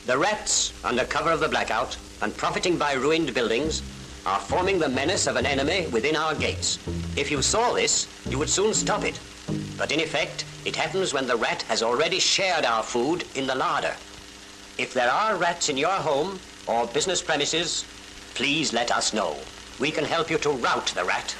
The rats, under cover of the blackout and profiting by ruined buildings, are forming the menace of an enemy within our gates. If you saw this, you would soon stop it. But in effect, it happens when the rat has already shared our food in the larder. If there are rats in your home or business premises, please let us know. We can help you to rout the rat.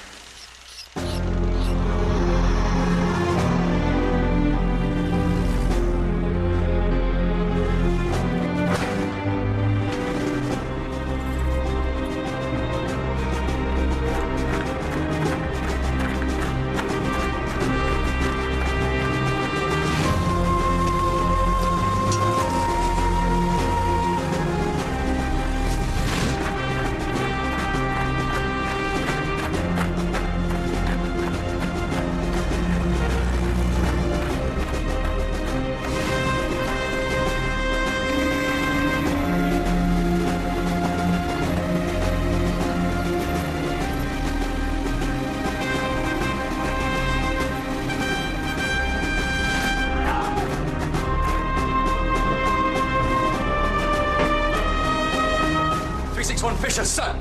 Sir!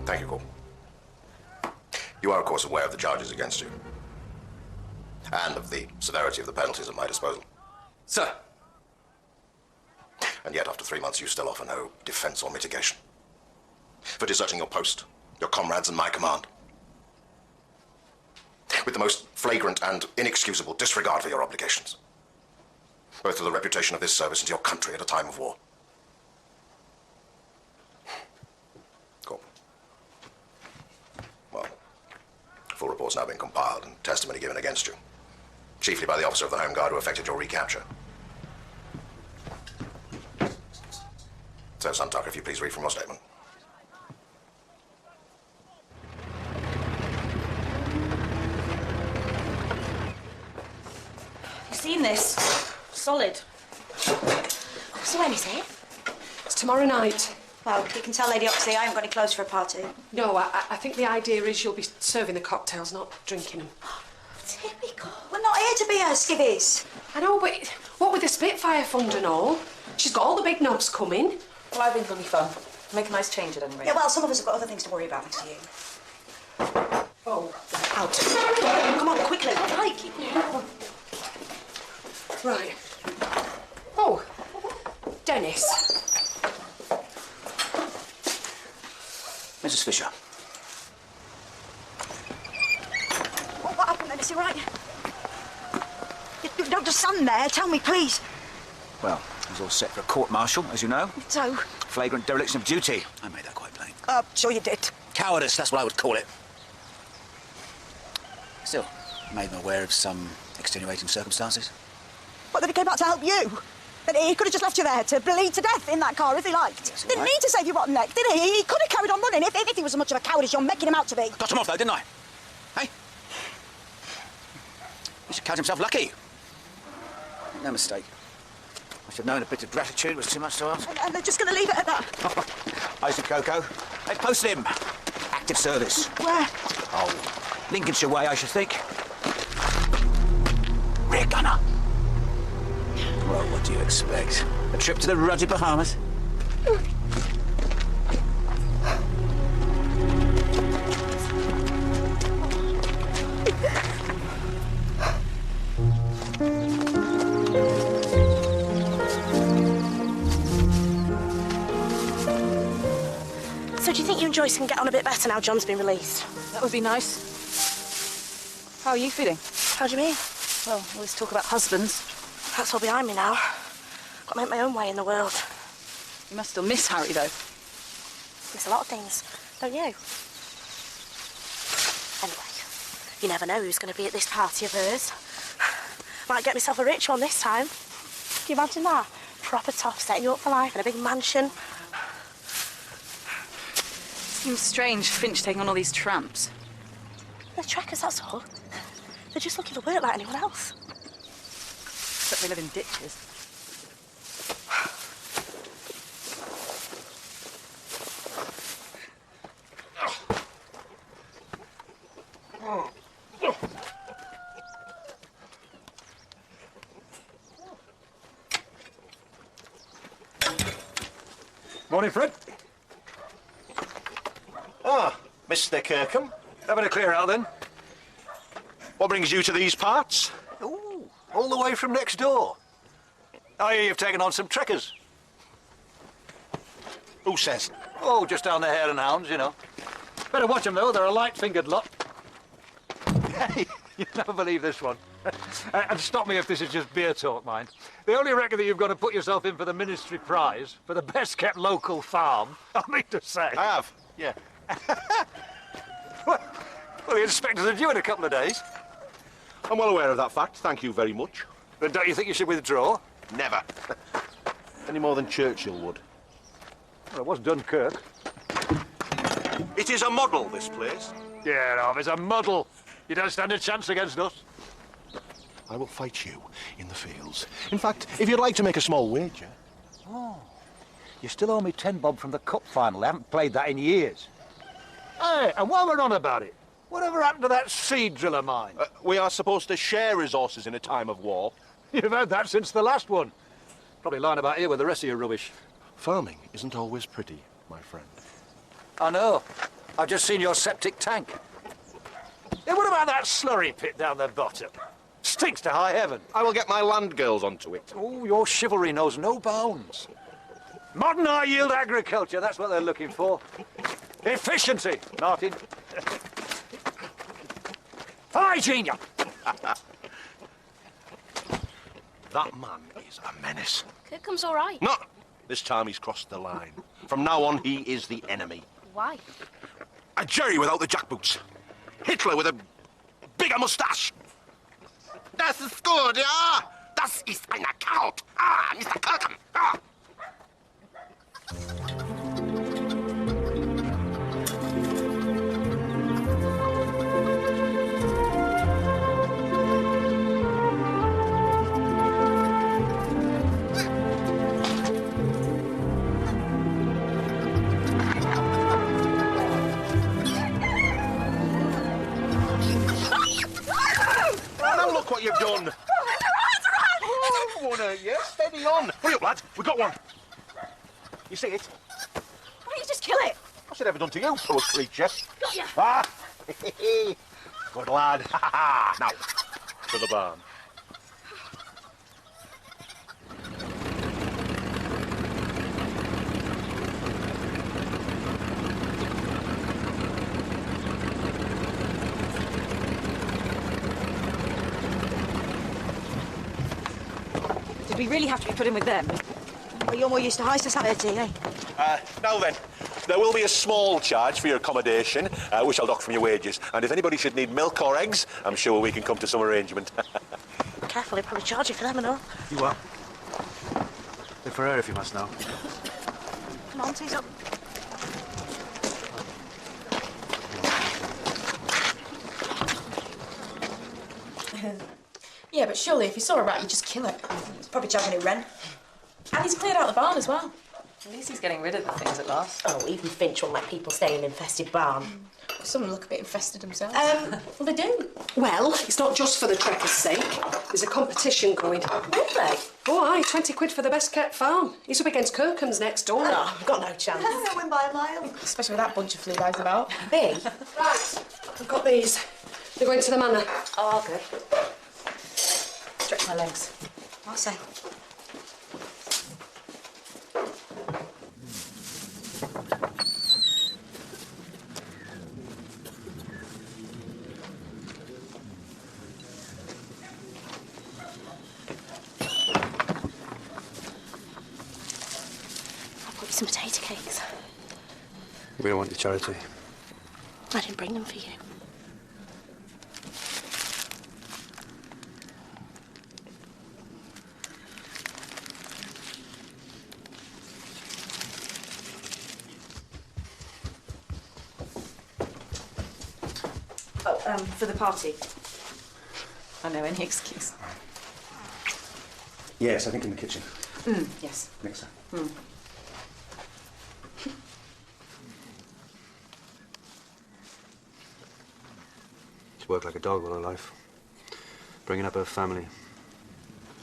Thank you, Corporal. You are, of course, aware of the charges against you. And of the severity of the penalties at my disposal. Sir! And yet, after 3 months, you still offer no defense or mitigation. For deserting your post, your comrades, and my command. With the most flagrant and inexcusable disregard for your obligations. Both to the reputation of this service and to your country at a time of war. Full report's now been compiled and testimony given against you, chiefly by the officer of the Home Guard who effected your recapture. So, son Tucker, if you please read from your statement. You seen this? Solid. So when is it? It's tomorrow night. Well, you can tell Lady Oxley I haven't got any clothes for a party. No, I think the idea is you'll be serving the cocktails, not drinking them. Typical. We're not here to be her skivvies. I know, but what with the Spitfire Fund and all? She's got all the big knobs coming. Well, I think it'll be fun. Make a nice change at any rate. Yeah, well, some of us have got other things to worry about, thanks to you. Oh, Out. Come on, quickly. right. Oh, Dennis. Mrs. Fisher. What happened then? Is he right? You don't just stand there. Tell me, please. Well, it was all set for a court-martial, as you know. So? Flagrant dereliction of duty. I made that quite plain. Sure you did. Cowardice, that's what I would call it. Still, made them aware of some extenuating circumstances. What, that he came out to help you? That he could have just left you there to bleed to death in that car if he liked. Yes, Didn't right. need to save your rotten neck, did he? He could have carried on running if he was as much of a coward as you're making him out to be. Got him off, though, didn't I? Hey? He should count himself lucky. No mistake. I should have known a bit of gratitude was too much to ask. And they're just going to leave it at that. Isaac Coco. They posted him. Active service. Where? Oh, Lincolnshire way, I should think. Rear gunner. Well, what do you expect? A trip to the ruddy Bahamas? So do you think you and Joyce can get on a bit better now John's been released? That would be nice. How are you feeling? How do you mean? Well, always talk about husbands. That's all behind me now. Got to make my own way in the world. You must still miss Harry, though. Miss a lot of things, don't you? Anyway, you never know who's going to be at this party of hers. Might get myself a rich one this time. Can you imagine that? Proper top, setting you up for life in a big mansion. Seems strange, Finch taking on all these tramps. They're trekkers, that's all. They're just looking for work like anyone else. Except they live in ditches. Morning, Fred. Ah, Mr. Kirkham. Having a clear out, then? What brings you to these parts? Ooh, all the way from next door. I hear you've taken on some trekkers. Who says? Oh, just down the hare and hounds, you know. Better watch them, though. They're a light-fingered lot. Hey, you'll never believe this one. And stop me if this is just beer talk, mind. They only reckon that you've got to put yourself in for the ministry prize for the best-kept local farm. I mean to say. I have, yeah. Well, the inspectors are due in a couple of days. I'm well aware of that fact. Thank you very much. But don't you think you should withdraw? Never. Any more than Churchill would. Well, it was Dunkirk. It is a model, this place. Yeah, no, it's a muddle. You don't stand a chance against us. I will fight you in the fields. In fact, if you'd like to make a small wager. Oh, you still owe me 10 bob from the cup final. I haven't played that in years. Hey, and while we're on about it, whatever happened to that seed drill of mine? We are supposed to share resources in a time of war. You've had that since the last one. Probably lying about here with the rest of your rubbish. Farming isn't always pretty, my friend. I know. I've just seen your septic tank. Hey, what about that slurry pit down the bottom? Stinks to high heaven. I will get my land girls onto it. Oh, your chivalry knows no bounds. Modern high-yield agriculture, that's what they're looking for. Efficiency, Martin. Hygiene. That man is a menace. Kirkham's all right. No, this time he's crossed the line. From now on, he is the enemy. Why? A Jerry without the jackboots. Hitler with a bigger moustache. Das ist gut, ja? Das ist ein Account. Ah, Mr. Kirkham. Ah. Now look what you've done. Oh, I won't hurt you. Steady on. Hurry up, lad. We've got one. You see it? Why don't you just kill it? What's it ever done to you, poor creature? Got ya. Ah! Good lad. Now, to the barn. Did we really have to be put in with them? Well, you're more used to high society, eh? Now then, there will be a small charge for your accommodation, which I'll dock from your wages. And if anybody should need milk or eggs, I'm sure we can come to some arrangement. Careful, he'll probably charge you for them and all. You what? Look for her if you must know. Come on, tease up. Yeah, but surely if you saw a rat, you'd just kill it. It's probably charging it rent. And he's cleared out the barn as well. At least he's getting rid of the things at last. Oh, even Finch won't let people stay in an infested barn. Some look a bit infested themselves. Well, they do. Well, it's not just for the trekkers' sake. There's a competition going. Really? Oh, aye, 20 quid for the best kept farm. He's up against Kirkham's next door. Oh, I've got no chance. They'll win by a mile. Especially with that bunch of fleabags about. Me? Right, I've got these. They're going to the manor. Oh, good. Stretch my legs. I'll say. I've got you some potato cakes. We don't want your charity. I didn't bring them for you. Oh, for the party. I know any excuse. Yes, I think in the kitchen. Yes. Next time. She's worked like a dog all her life. Bringing up her family.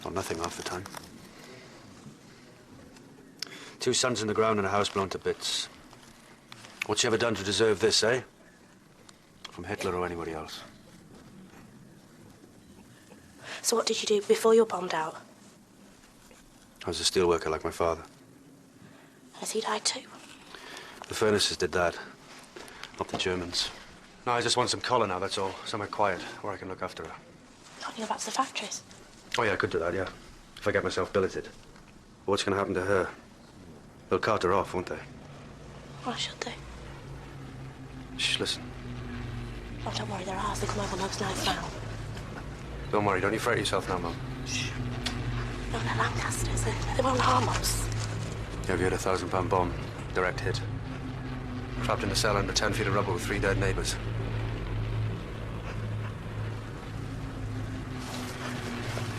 Not nothing half the time. 2 sons in the ground and a house blown to bits. What's she ever done to deserve this, eh? From Hitler or anybody else. So what did you do before you were bombed out? I was a steelworker like my father. Has he died too? The furnaces did that, not the Germans. No, I just want some collar now, that's all. Somewhere quiet, where I can look after her. Can't you go back to the factories? Oh, yeah, I could do that, yeah. If I get myself billeted. But what's going to happen to her? They'll cart her off, won't they? Why should they? Shh, listen. Oh, don't worry, they're ours. They come over those nights now. Don't worry, don't you fret yourself now, Mum. No, they're Lancasters. They won't harm us. Have you had a £1,000 bomb? Direct hit. Trapped in a cell under 10 feet of rubble with 3 dead neighbours.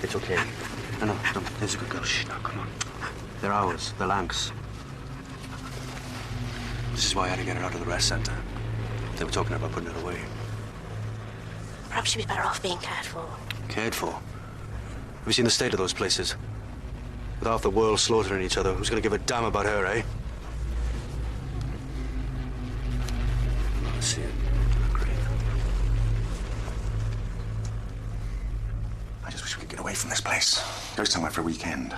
It's okay. No, there's a good girl. Shh, now, come on. They're ours. They're Lancs. This is why I had to get her out of the rest centre. They were talking about putting her away. Perhaps she'd be better off being cared for. Cared for? Have you seen the state of those places? With half the world slaughtering each other, who's going to give a damn about her, eh? I see it. Great. I just wish we could get away from this place. Go somewhere for a weekend.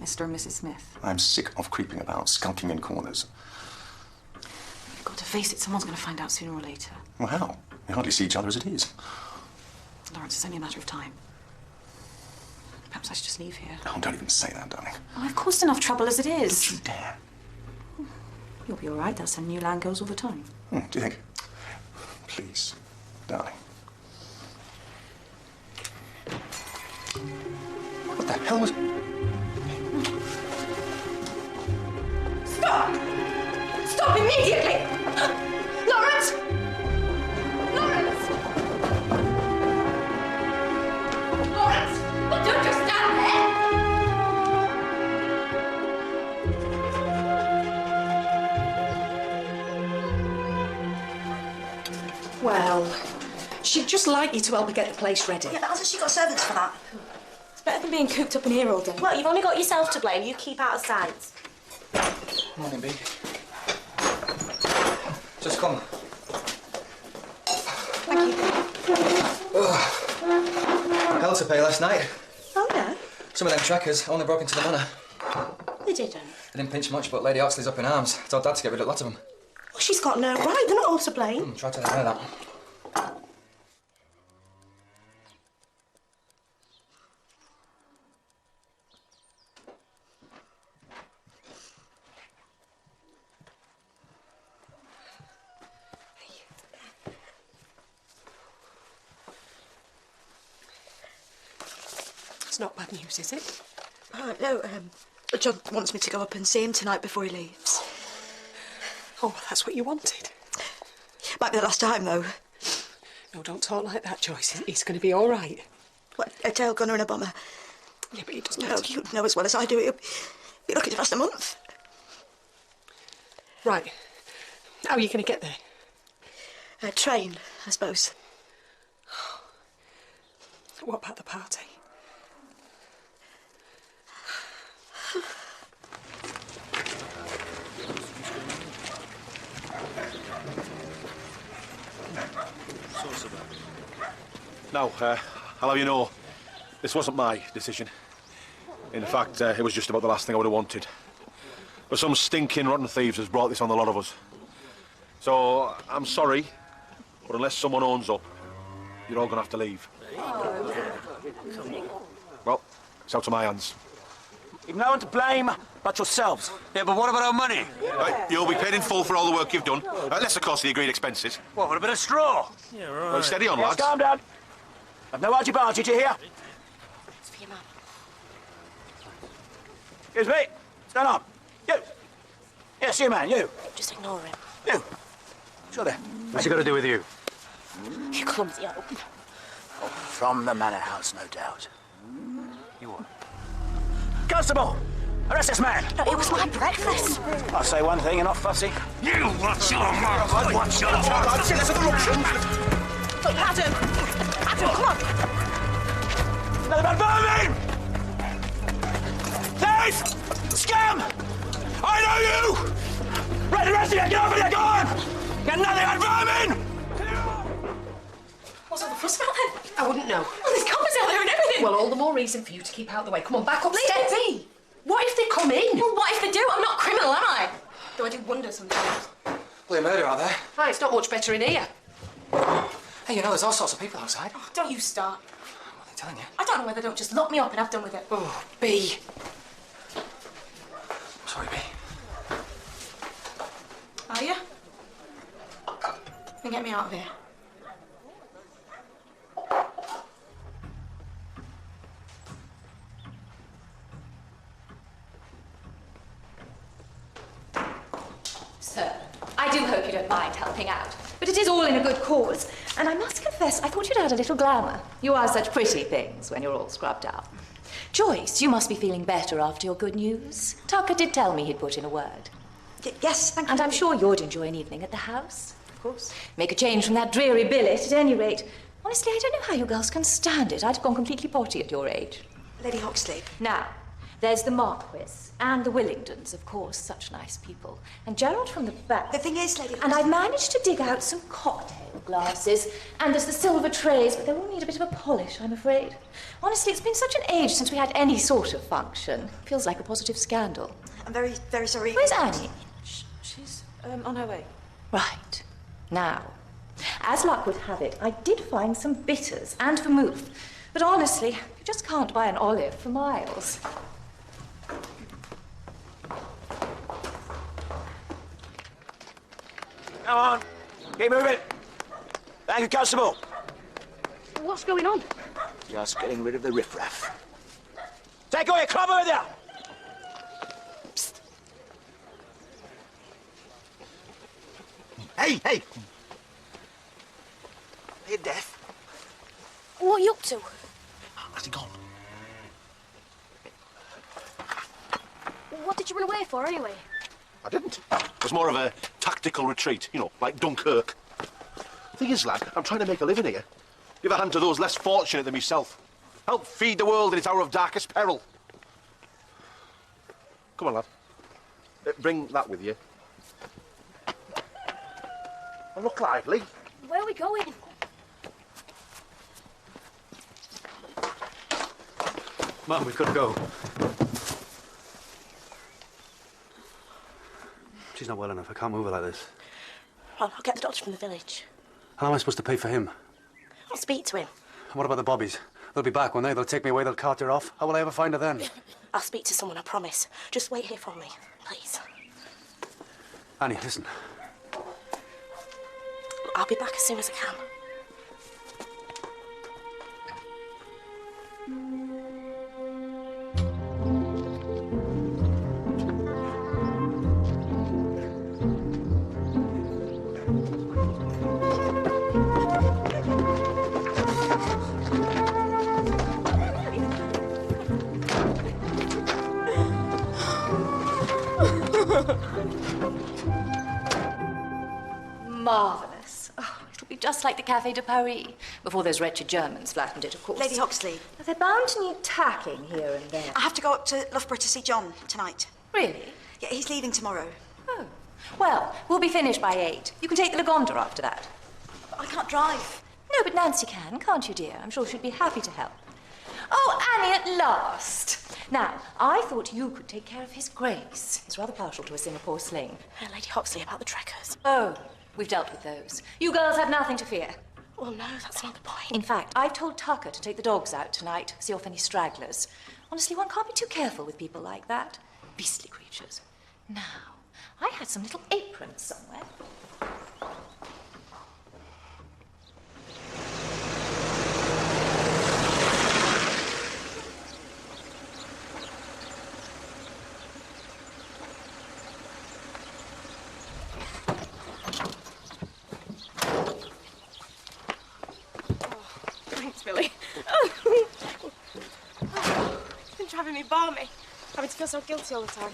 Mr. and Mrs. Smith. I'm sick of creeping about, skulking in corners. You've got to face it, someone's going to find out sooner or later. Well, how? We hardly see each other as it is. Lawrence, it's only a matter of time. Perhaps I should just leave here. Oh, don't even say that, darling. Oh, I've caused enough trouble as it is. Don't you dare. You'll be all right. They'll send new land girls all the time. Do you think? Please, darling. What the hell was... Stop! Stop immediately! Lawrence! Lawrence! Lawrence! Well, don't just stand there! Well, she'd just like you to help her get the place ready. Yeah, but hasn't she got servants for that? It's better than being cooped up in here all day. Well, you've only got yourself to blame. You keep out of sight. Morning, Bee. Just come. Thank you. Hell to pay last night. Oh, yeah? Some of them trackers only broke into the manor. They didn't. They didn't pinch much, but Lady Oxley's up in arms. Told Dad to get rid of lots of them. Well, she's got no right. They're not all to blame. Try to deny that. It's not bad news, is it? No, John wants me to go up and see him tonight before he leaves. Oh, well, that's what you wanted. Might be the last time, though. No, don't talk like that, Joyce. He's going to be all right. What, a tail gunner and a bomber? Yeah, but he doesn't No, have to... you know as well as I do. He'll be lucky to last a month. Right. How are you going to get there? Train, I suppose. What about the party? Now, I'll have you know, this wasn't my decision. In fact, it was just about the last thing I would have wanted. But some stinking rotten thieves has brought this on the lot of us. So, I'm sorry, but unless someone owns up, you're all going to have to leave. Well, it's out of my hands. You've no one to blame but yourselves. Yeah, but what about our money? Right, you'll be paid in full for all the work you've done, less of course the agreed expenses. What, with a bit of straw? Yeah, right. Well, steady on, Yes, lads. calm down. I've no argy-bargy, do you hear? It's for your mum. Excuse me. Stand up. You. Yes, you, man, you. Just ignore him. You. Sure there. What's it got to do with you? You clumsy old... From the manor house, no doubt. You what? Constable! Arrest this man! No, it was my breakfast. I'll say one thing, you're not fussy. You watch your mouth! I watch your mouth! Look, Adam! Adam, come on! Another man vermin! Thief! Scum! I know you! Right, the rest of you, get over there, go on! Get nothing on vermin! What's all the fuss about then? I wouldn't know. Well, there's coppers out there and everything. Well, all the more reason for you to keep out the way. Come on, back upstairs. Leave me. What if they come in? Well, what if they do? I'm not a criminal, am I? Though I do wonder sometimes. Bloody murder out there. Ah, it's not much better in here. Hey, you know, there's all sorts of people outside. Oh, don't you start. What are they telling you? I don't know whether they'll just lock me up and have done with it. Oh, B. Sorry, B. Are you? Then get me out of here. Sir, I do hope you don't mind helping out, but it is all in a good cause. And I must confess, I thought you'd add a little glamour. You are such pretty things when you're all scrubbed up. Joyce, you must be feeling better after your good news. Tucker did tell me he'd put in a word. Yes, thank you. And I'm sure you'd enjoy an evening at the house. Of course. Make a change from that dreary billet, at any rate. Honestly, I don't know how you girls can stand it. I'd have gone completely potty at your age. Lady Hoxley. Now, there's the Marquis and the Willingdons, of course, such nice people. And Gerald from the back. The thing is, Lady Hoxley... And I've managed to dig out some cocktail glasses. And there's the silver trays, but they will need a bit of a polish, I'm afraid. Honestly, it's been such an age since we had any sort of function. Feels like a positive scandal. I'm very, very sorry. Where's Annie? She's on her way. Right. Now, as luck would have it, I did find some bitters and vermouth. But honestly, you just can't buy an olive for miles. Come on, keep moving. Thank you, Constable. What's going on? Just getting rid of the riffraff. Take all your club with you! Psst. Hey, hey! Are you deaf? What are you up to? Where's he gone? What did you run away for, anyway? I didn't. It was more of a tactical retreat, you know, like Dunkirk. Thing is, lad, I'm trying to make a living here. Give a hand to those less fortunate than myself. Help feed the world in its hour of darkest peril. Come on, lad. Bring that with you. And look lively. Where are we going? Mum, we've got to go. She's not well enough. I can't move her like this. Well, I'll get the doctor from the village. How am I supposed to pay for him? I'll speak to him. And what about the bobbies? They'll be back, won't they? They'll take me away, they'll cart her off. How will I ever find her then? I'll speak to someone, I promise. Just wait here for me, please. Annie, listen. I'll be back as soon as I can. Marvellous. Oh, it'll be just like the Café de Paris. Before those wretched Germans flattened it, of course. Lady Hoxley. They're bound to need tacking here and there. I have to go up to Loughborough to see John tonight. Really? Yeah, he's leaving tomorrow. Oh. Well, we'll be finished by 8. You can take the Lagonda after that. But I can't drive. No, but Nancy can, can't you, dear? I'm sure she'd be happy to help. Oh, Annie, at last. Now, I thought you could take care of his Grace. He's rather partial to a Singapore sling. Lady Hoxley, about the trekkers. Oh, we've dealt with those. You girls have nothing to fear. Well, no, that's not the point. In fact, I've told Tucker to take the dogs out tonight, see off any stragglers. Honestly, one can't be too careful with people like that. Beastly creatures. Now, I had some little aprons somewhere. Thanks, Billy. It's been driving me balmy, having to feel so guilty all the time.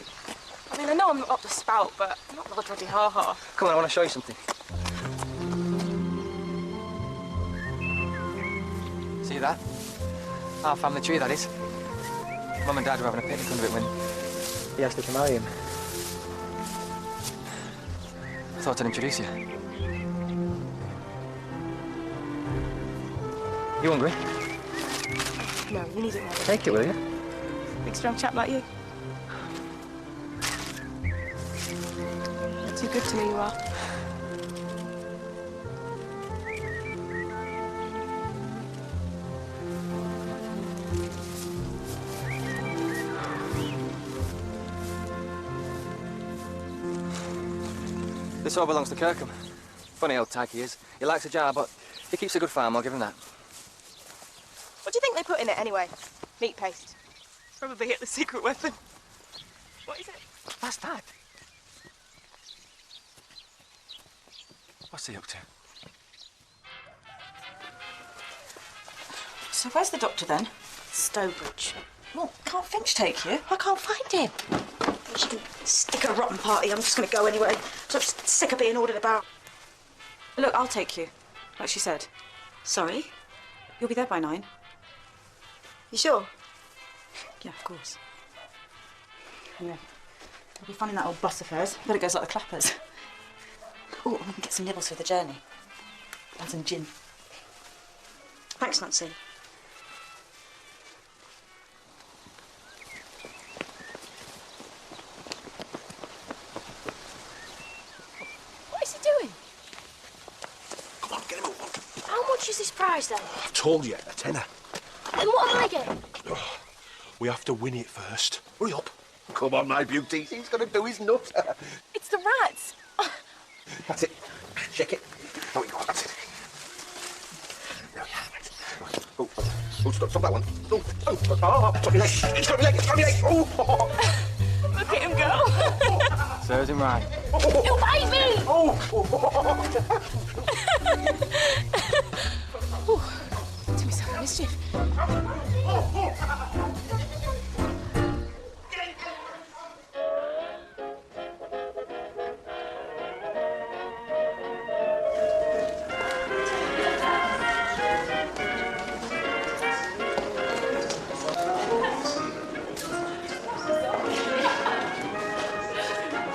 I mean, I know I'm not up the spout, but I'm not the bloody ha-ha. Come on, I want to show you something. See that? Our family tree, that is. Mum and Dad were having a picnic under it when he asked me to marry him. thought I'd introduce you. You hungry? No, you need it more. Take it, will you? Big strong chap like you. You're too good to me, you are. This all belongs to Kirkham. Funny old tyke he is. He likes a jar, but he keeps a good farm, I'll give him that. What do you think they put in it, anyway? Meat paste. Probably hit the secret weapon. What is it? What's that? What's he up to? So where's the doctor, then? Stowbridge. Well, can't Finch take you? I can't find him. She can stick a rotten party. I'm just going to go anyway. I'm sick of being ordered about. Look, I'll take you, like she said. Sorry? You'll be there by 9. You sure? Yeah, of course. Anyway, it'll be fun in that old bus of hers. Bet it goes like the clappers. Oh, we can get some nibbles for the journey. And some gin. Thanks, Nancy. What is he doing? Come on, get him a one. How much is this prize, then? I've told you, a tenner. And what am I getting? We have to win it first. Hurry up. Come on, my beauties. He's going to do his nut. It's the rats. That's it. Check it. There we go. That's it. There we are. Right. Oh, stop that one. Stop your leg. It's got my leg. It's got my leg. Oh. Look at him go. Serves him right. He'll bite me! Do myself a mischief.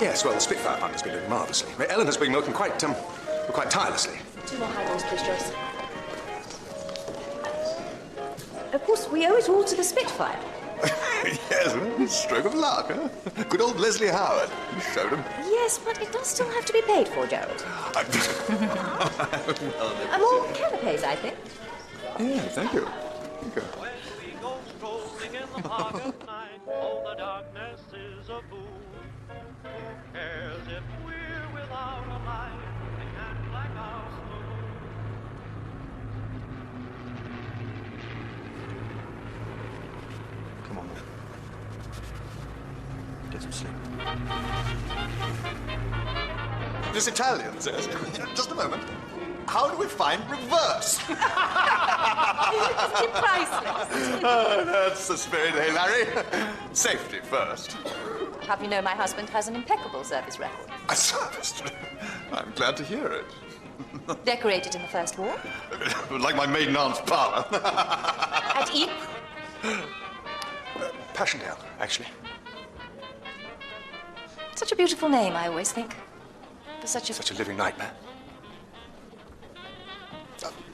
Yes, well, the Spitfire Fund has been doing marvellously. Ellen has been working quite tirelessly. 2 more highballs, please, Joyce. Of course, we owe it all to the Spitfire. Yes, well, stroke of luck, huh? Good old Leslie Howard. You showed him. Yes, but it does still have to be paid for, Gerald. More canapes, I think. Yeah, thank you. Thank you. Come on, then. Get some sleep. This Italian says, just a moment. How do we find reverse? It's priceless. Oh, that's the spirit, eh, Larry? Safety first. Have you know my husband has an impeccable service record? A service? I'm glad to hear it. Decorated in the First War. Like my maiden aunt's parlour. At Ypres. Passchendaele, actually. Such a beautiful name, I always think. For such a living nightmare.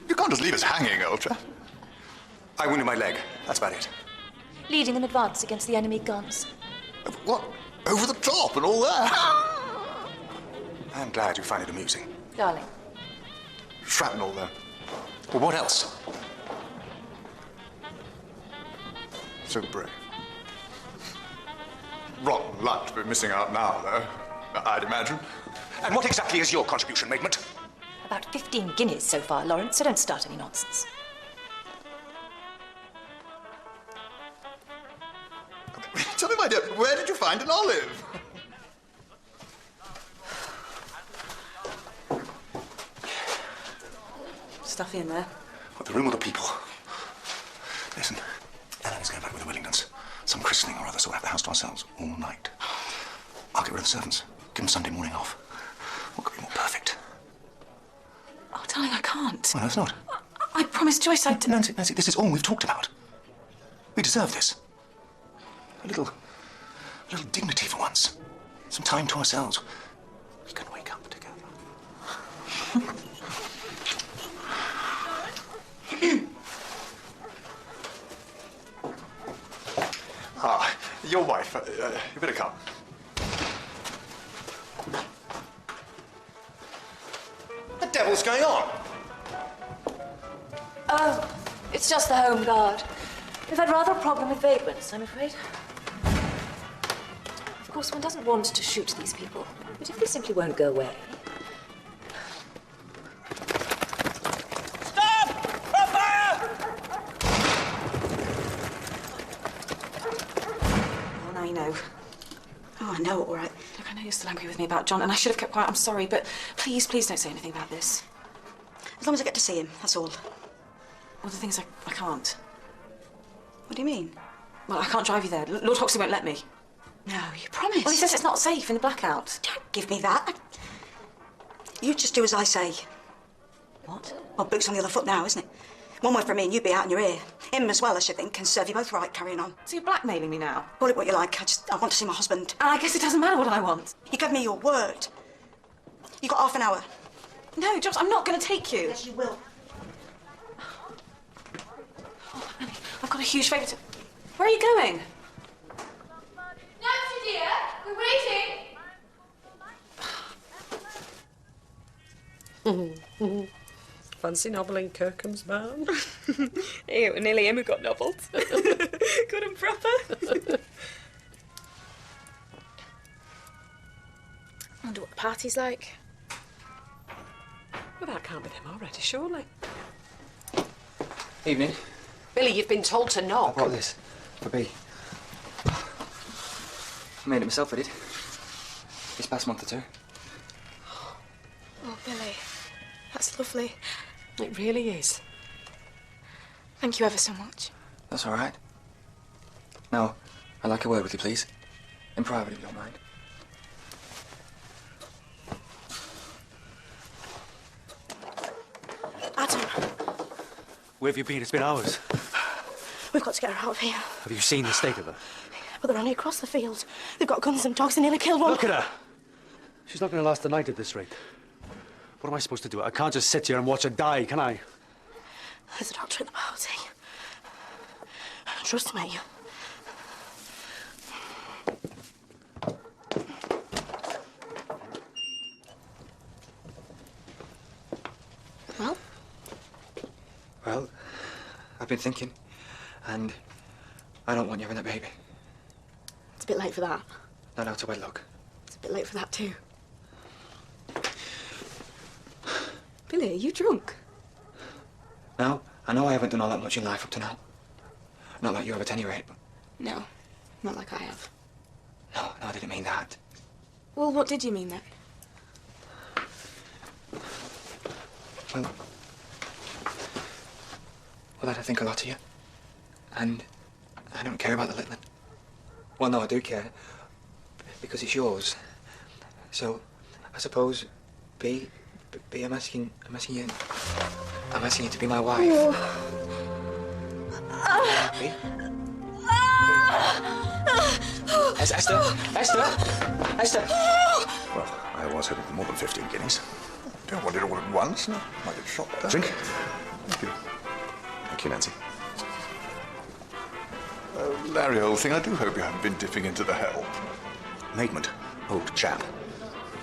You can't just leave us hanging, old chap. I wounded my leg. That's about it. Leading an advance against the enemy guns. What? Over the top and all that? I'm glad you find it amusing. Darling. Shrapnel, though. Well, what else? So brave. Rotten luck to be missing out now, though, I'd imagine. And what exactly is your contribution, Maidment? About 15 guineas so far, Lawrence, so don't start any nonsense. Tell me, my dear, where did you find an olive? Stuffy in there. What, the room or the people? Listen, Ellen is going back with the Willingdons. Some christening or other, so we'll have the house to ourselves all night. I'll get rid of the servants. Give them Sunday morning off. What could be more perfect? Oh, darling, I can't. Well, no, it's not. I promised Joyce I'd... Nancy, this is all we've talked about. We deserve this. A little dignity for once. Some time to ourselves. We can wake up together. enough. You better come. What the devil's going on? Oh, it's just the Home Guard. We've had rather a problem with vagrants, I'm afraid. Of course, one doesn't want to shoot these people, but if they simply won't go away... Well, now you know. Oh, I know, all right. Look, I know you're still angry with me about John, and I should have kept quiet. I'm sorry, but please, please don't say anything about this. As long as I get to see him, that's all. Well, the thing is, I can't. What do you mean? Well, I can't drive you there. Lord Hoxley won't let me. No, you promise? Well, he says it's not safe in the blackout. Don't give me that. You just do as I say. What? Well, boot's on the other foot now, isn't it? One word from me and you'd be out in your ear. Him as well, I should think, can serve you both right carrying on. So you're blackmailing me now? Call it what you like. I want to see my husband. And I guess it doesn't matter what I want. You gave me your word. You got half an hour. No, Josh, I'm not going to take you. Yes, you will. Oh, Annie, I've got a huge favour to... Where are you going? Nancy, dear, we're waiting. Fancy novelling Kirkham's man? It was nearly him who got nobbled. Good and proper. I wonder what the party's like. Well, that can't be them already, surely. Evening. Billy, you've been told to I knock. brought this for B. I made it myself, I did. This past month or two. Oh, Billy, that's lovely. It really is. Thank you ever so much. That's all right. Now, I'd like a word with you, please. In private, if you don't mind. Adam, Where have you been? It's been hours. we've got to get her out of here. Have you seen the state of her? But they're only across the field. They've got guns and dogs and nearly killed one. Look at her! She's not going to last the night at this rate. What am I supposed to do? I can't just sit here and watch her die, can I? There's a doctor at the party. Trust me. Well? Well, I've been thinking, and I don't want you having that baby. It's a bit late for that. Not out of wedlock. It's a bit late for that too. Billy, are you drunk? Now, I know I haven't done all that much in life up to now. Not like you have at any rate, but... No, not like I have. No, I didn't mean that. Well, what did you mean then? Well, that I think a lot of you. And I don't care about the little one. Well, no, I do care. Because it's yours. So, I suppose, B, I'm asking you to be my wife. B? Esther? Well, I was hoping for more than 15 guineas. Don't want it all at once. No, might get shot down. Drink? Thank you. Thank you, Nancy. Larry, old thing, I do hope you haven't been dipping into the hell. Maidment, old chap.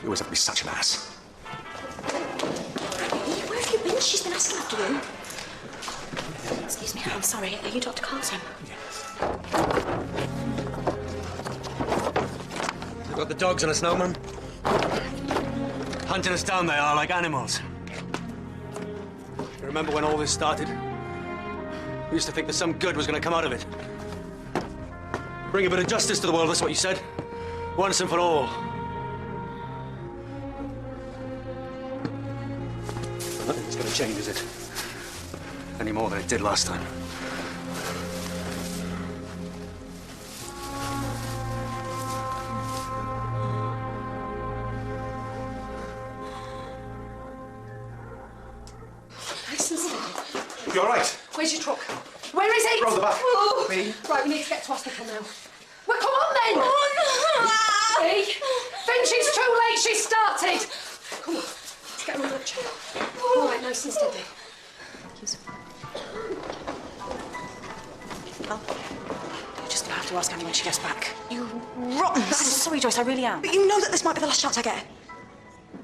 You always have to be such an ass. Where have you been? She's been asking after you. Excuse me, I'm sorry. Are you Dr. Carlton? They've got the dogs and a snowman. Hunting us down, they are, like animals. You remember when all this started? We used to think that some good was going to come out of it. Bring a bit of justice to the world, that's what you said. Once and for all. Nothing's going to change, is it? Any more than it did last time. Listen, Steve. You all right? Where's your truck? Where is it? Roll the back. Oh. Me? Right, we need to get to hospital now. Well, come on then! Oh, no! See? Finch, it's too late. She started. Come on, let's get her on that chair. All right, nice and steady. Well, you're just about have to ask Annie when she gets back. You rotten... I'm sorry, Joyce, I really am. But you know that this might be the last chance I get.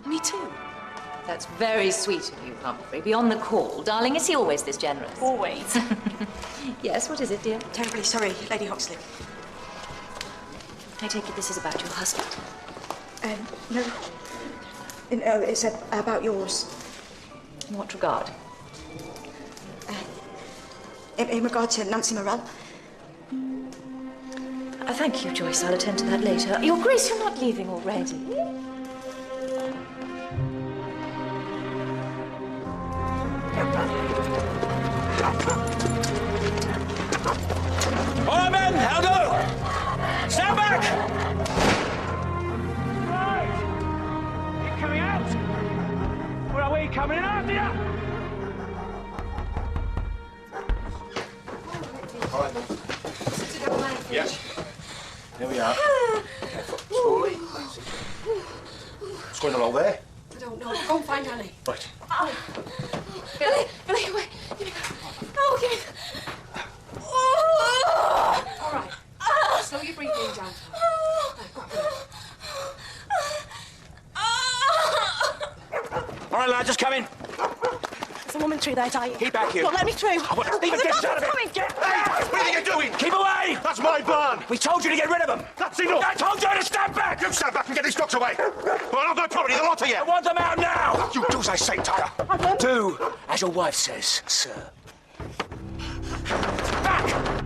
Me too. That's very sweet of you, Humphrey. Beyond the call. Darling, is he always this generous? Always. Yes, what is it, dear? Terribly sorry, Lady Hoxley. I take it this is about your husband. No. No, it's about yours. In what regard? In regard to Nancy Morell. Thank you, Joyce. I'll attend to that later. Your Grace, you're not leaving already. All right, men, how go? Stand back! Right! You coming out? Where are we coming in after you? All right, then. Yes. Here we are. Slowly. What's going on all there? I don't know. Go and find Annie. Right. Billy, wait. Give me... Oh, give me... All right. Slow your breathing down. All right, lad, just come in. There's a woman through there dying. Keep back here. Don't let me through. I want to leave it. Get out of it. Coming. Get out. What do you think you're doing? Keep away. That's my barn! We told you to get rid of them. That's enough! I told you to stand back. You stand back and get these dogs away! Well, I've no property, the lot of you! I want them out now. You do as I say, Tucker! Do as your wife says, sir. Back!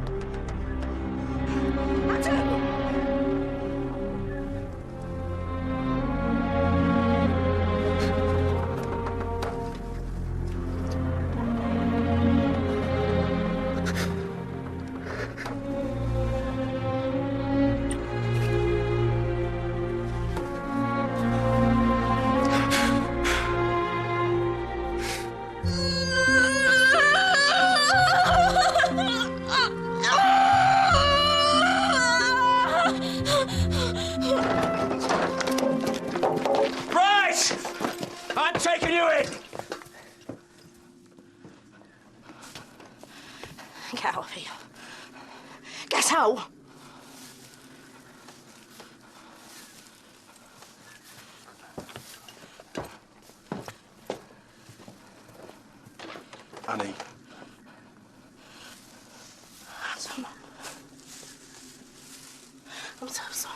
Get out of here. Get out! Annie. I'm so sorry.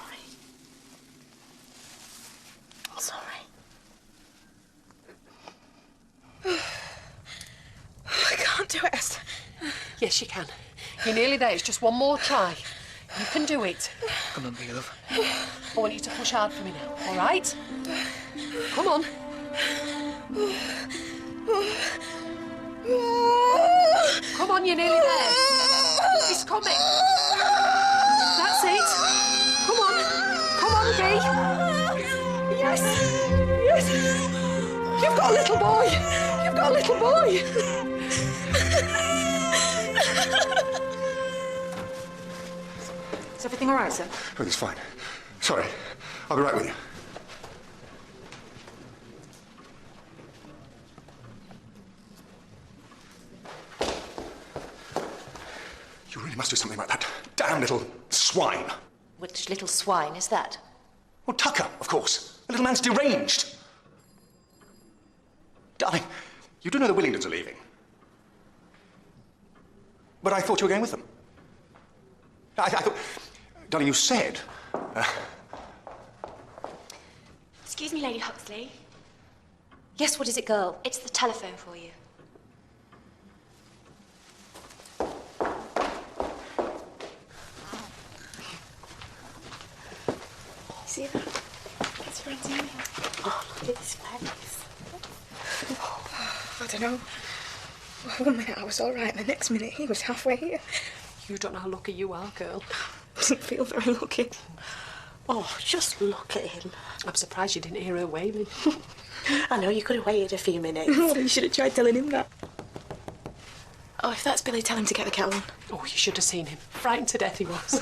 I'm sorry. I can't do it, Esther. Yes, you can. You're nearly there. It's just one more try. You can do it. Come on, big love. I want you to push hard for me now, all right? Come on. Come on, you're nearly there. It's coming. That's it. Come on. Come on, Bee. Yes. Yes. You've got a little boy. You've got a little boy. Is everything all right, sir? Everything's fine. Sorry. I'll be right with you. You really must do something about that damn little swine. Which little swine is that? Well, Tucker, of course. The little man's deranged. Darling, you do know the Willingdons are leaving. But I thought you were going with them. I thought... Darling, you said... Excuse me, Lady Huxley. Yes, what is it, girl? It's the telephone for you. See that? It's for Auntie Annie. Oh, look at this face. I don't know. One minute I was all right, and the next minute he was halfway here. You don't know how lucky you are, girl. Doesn't feel very lucky. Oh, just look at him. I'm surprised you didn't hear her wailing. I know, you could have waited a few minutes. You should have tried telling him that. Oh, if that's Billy, tell him to get the kettle on. Oh, you should have seen him. Frightened to death he was.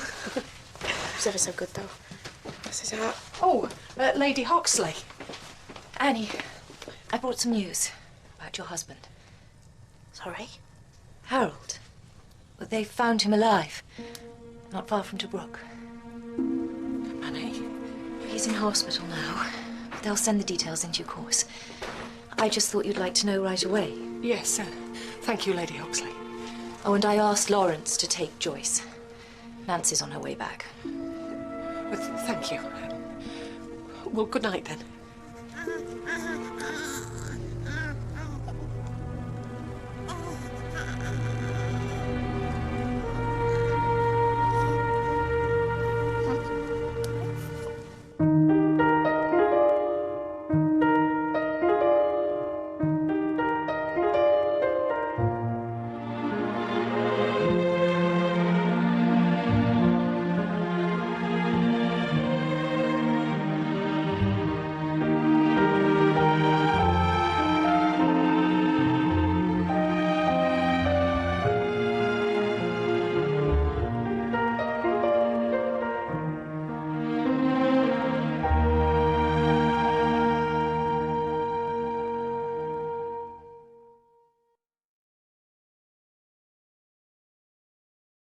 He's ever so good, though. Bless his heart. Oh, Lady Hoxley. Annie, I brought some news about your husband. Sorry? Harold. Well, they found him alive. Not far from Tobruk. Manny? He's in hospital now. They'll send the details in due course. I just thought you'd like to know right away. Yes, thank you, Lady Oxley. Oh, and I asked Lawrence to take Joyce. Nancy's on her way back. Well, thank you. Well, good night then.